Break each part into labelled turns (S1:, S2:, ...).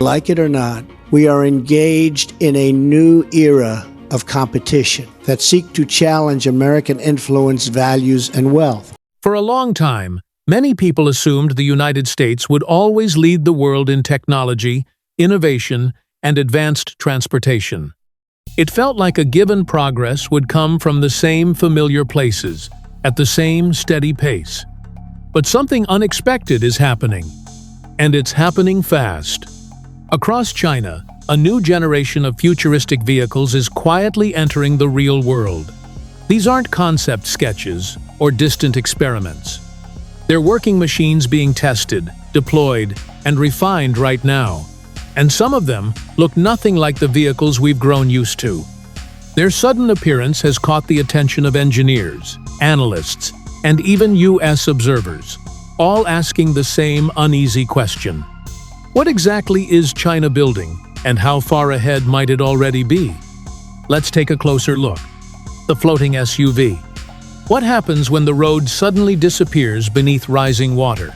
S1: Like it or not, we are engaged in a new era of competition that seek to challenge American influence, values, and wealth.
S2: For a long time, many people assumed the United States would always lead the world in technology, innovation, and advanced transportation. It felt like a given progress would come from the same familiar places, at the same steady pace. But something unexpected is happening, and it's happening fast. Across China, a new generation of futuristic vehicles is quietly entering the real world. These aren't concept sketches or distant experiments. They're working machines being tested, deployed, and refined right now. And some of them look nothing like the vehicles we've grown used to. Their sudden appearance has caught the attention of engineers, analysts, and even US observers, all asking the same uneasy question. What exactly is China building, and how far ahead might it already be? Let's take a closer look. The floating SUV. What happens when the road suddenly disappears beneath rising water?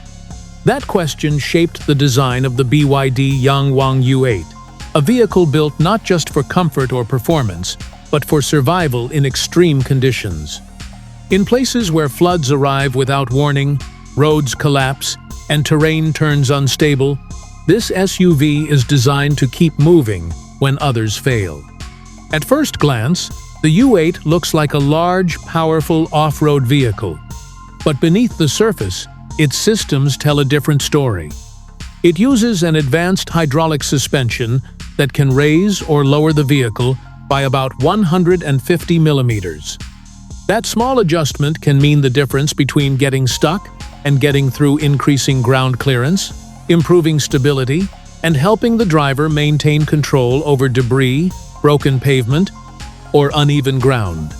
S2: That question shaped the design of the BYD Yangwang U8, a vehicle built not just for comfort or performance, but for survival in extreme conditions. In places where floods arrive without warning, roads collapse, and terrain turns unstable, this SUV is designed to keep moving when others fail. At first glance, the U8 looks like a large, powerful off-road vehicle. But beneath the surface, its systems tell a different story. It uses an advanced hydraulic suspension that can raise or lower the vehicle by about 150 millimeters. That small adjustment can mean the difference between getting stuck and getting through, increasing ground clearance, improving stability, and helping the driver maintain control over debris, broken pavement, or uneven ground.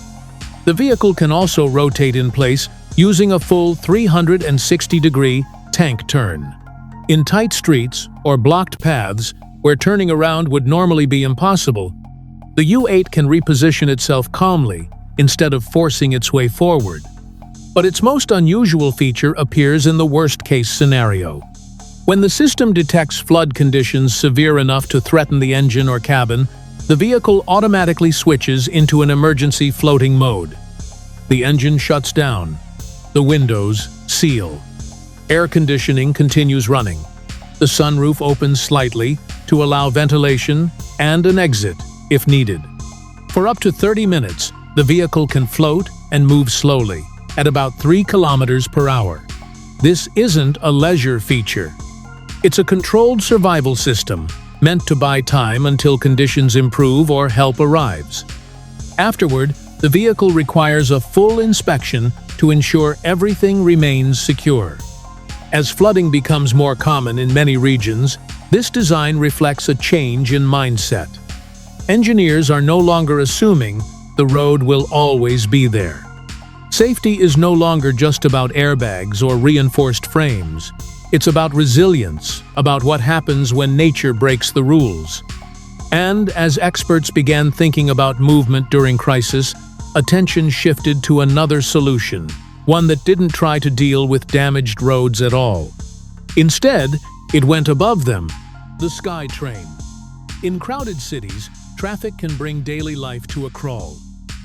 S2: The vehicle can also rotate in place using a full 360-degree tank turn. In tight streets or blocked paths where turning around would normally be impossible, the U8 can reposition itself calmly instead of forcing its way forward. But its most unusual feature appears in the worst-case scenario. When the system detects flood conditions severe enough to threaten the engine or cabin, the vehicle automatically switches into an emergency floating mode. The engine shuts down. The windows seal. Air conditioning continues running. The sunroof opens slightly to allow ventilation and an exit if needed. For up to 30 minutes, the vehicle can float and move slowly, at about 3 kilometers per hour. This isn't a leisure feature. It's a controlled survival system, meant to buy time until conditions improve or help arrives. Afterward, the vehicle requires a full inspection to ensure everything remains secure. As flooding becomes more common in many regions, this design reflects a change in mindset. Engineers are no longer assuming the road will always be there. Safety is no longer just about airbags or reinforced frames. It's about resilience, about what happens when nature breaks the rules. And as experts began thinking about movement during crisis, attention shifted to another solution, one that didn't try to deal with damaged roads at all. Instead, it went above them, the SkyTrain. In crowded cities, traffic can bring daily life to a crawl.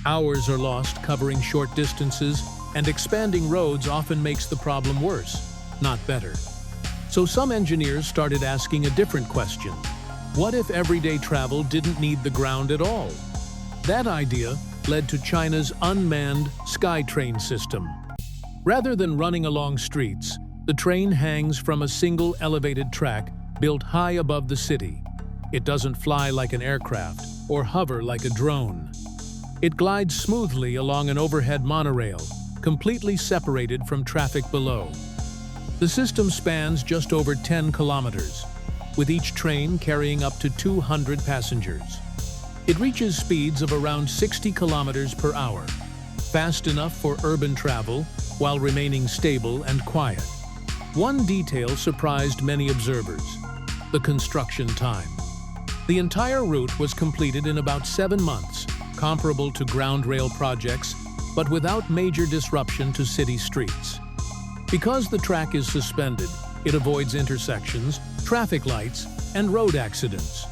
S2: Hours are lost covering short distances, and expanding roads often makes the problem worse, not better. So some engineers started asking a different question. What if everyday travel didn't need the ground at all? That idea led to China's unmanned SkyTrain system. Rather than running along streets, the train hangs from a single elevated track built high above the city. It doesn't fly like an aircraft or hover like a drone. It glides smoothly along an overhead monorail, completely separated from traffic below. The system spans just over 10 kilometers, with each train carrying up to 200 passengers. It reaches speeds of around 60 kilometers per hour, fast enough for urban travel while remaining stable and quiet. One detail surprised many observers: the construction time. The entire route was completed in about 7 months, comparable to ground rail projects, but without major disruption to city streets. Because the track is suspended, it avoids intersections, traffic lights, and road accidents.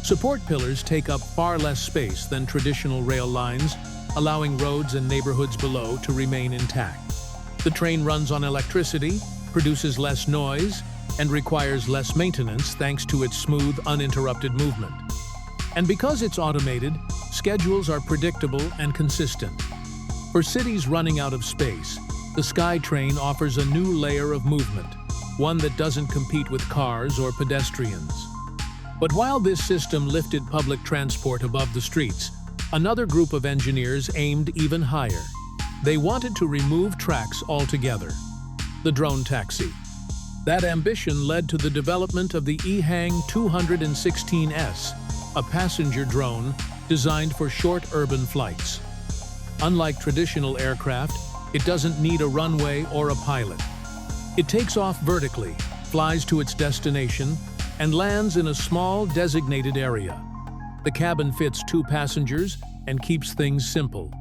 S2: Support pillars take up far less space than traditional rail lines, allowing roads and neighborhoods below to remain intact. The train runs on electricity, produces less noise, and requires less maintenance thanks to its smooth, uninterrupted movement. And because it's automated, schedules are predictable and consistent. For cities running out of space, the SkyTrain offers a new layer of movement, one that doesn't compete with cars or pedestrians. But while this system lifted public transport above the streets, another group of engineers aimed even higher. They wanted to remove tracks altogether. The drone taxi. That ambition led to the development of the EHang 216S, a passenger drone designed for short urban flights. Unlike traditional aircraft, it doesn't need a runway or a pilot. It takes off vertically, flies to its destination, and lands in a small, designated area. The cabin fits 2 passengers and keeps things simple.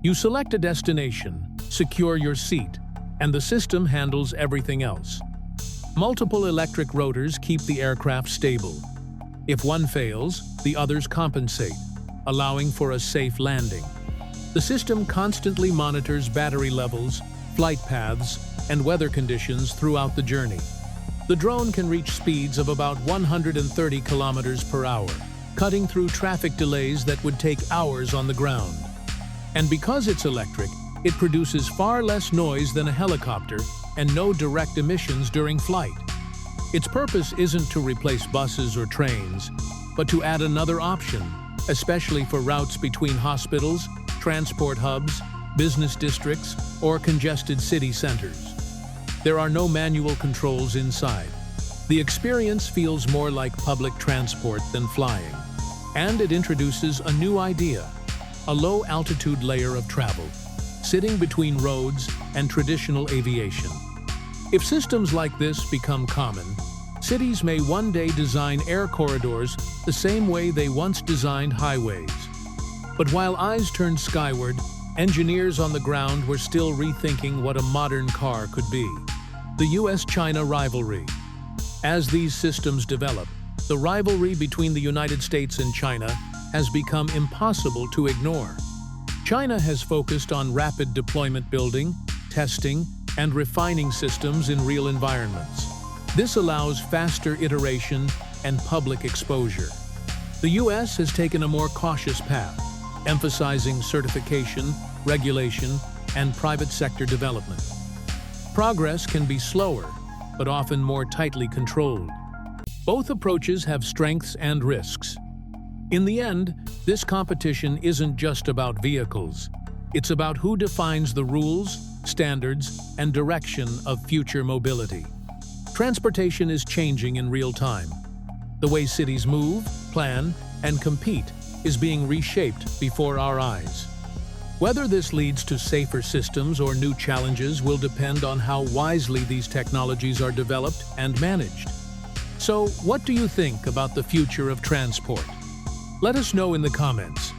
S2: You select a destination, secure your seat, and the system handles everything else. Multiple electric rotors keep the aircraft stable. If one fails, the others compensate, allowing for a safe landing. The system constantly monitors battery levels, flight paths, and weather conditions throughout the journey. The drone can reach speeds of about 130 kilometers per hour, cutting through traffic delays that would take hours on the ground. And because it's electric, it produces far less noise than a helicopter and no direct emissions during flight. Its purpose isn't to replace buses or trains, but to add another option, especially for routes between hospitals, transport hubs, business districts, or congested city centers. There are no manual controls inside. The experience feels more like public transport than flying. And it introduces a new idea, a low-altitude layer of travel, sitting between roads and traditional aviation. If systems like this become common, cities may one day design air corridors the same way they once designed highways. But while eyes turned skyward, engineers on the ground were still rethinking what a modern car could be. The US-China rivalry. As these systems develop, the rivalry between the United States and China has become impossible to ignore. China has focused on rapid deployment building, testing, and refining systems in real environments. This allows faster iteration and public exposure. The US has taken a more cautious path, emphasizing certification, regulation, and private sector development. Progress can be slower, but often more tightly controlled. Both approaches have strengths and risks. In the end, this competition isn't just about vehicles. It's about who defines the rules, standards, and direction of future mobility. Transportation is changing in real time. The way cities move, plan, and compete is being reshaped before our eyes. Whether this leads to safer systems or new challenges will depend on how wisely these technologies are developed and managed. So, what do you think about the future of transport? Let us know in the comments.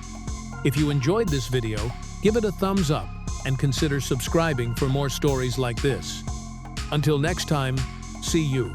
S2: If you enjoyed this video, give it a thumbs up and consider subscribing for more stories like this. Until next time, see you.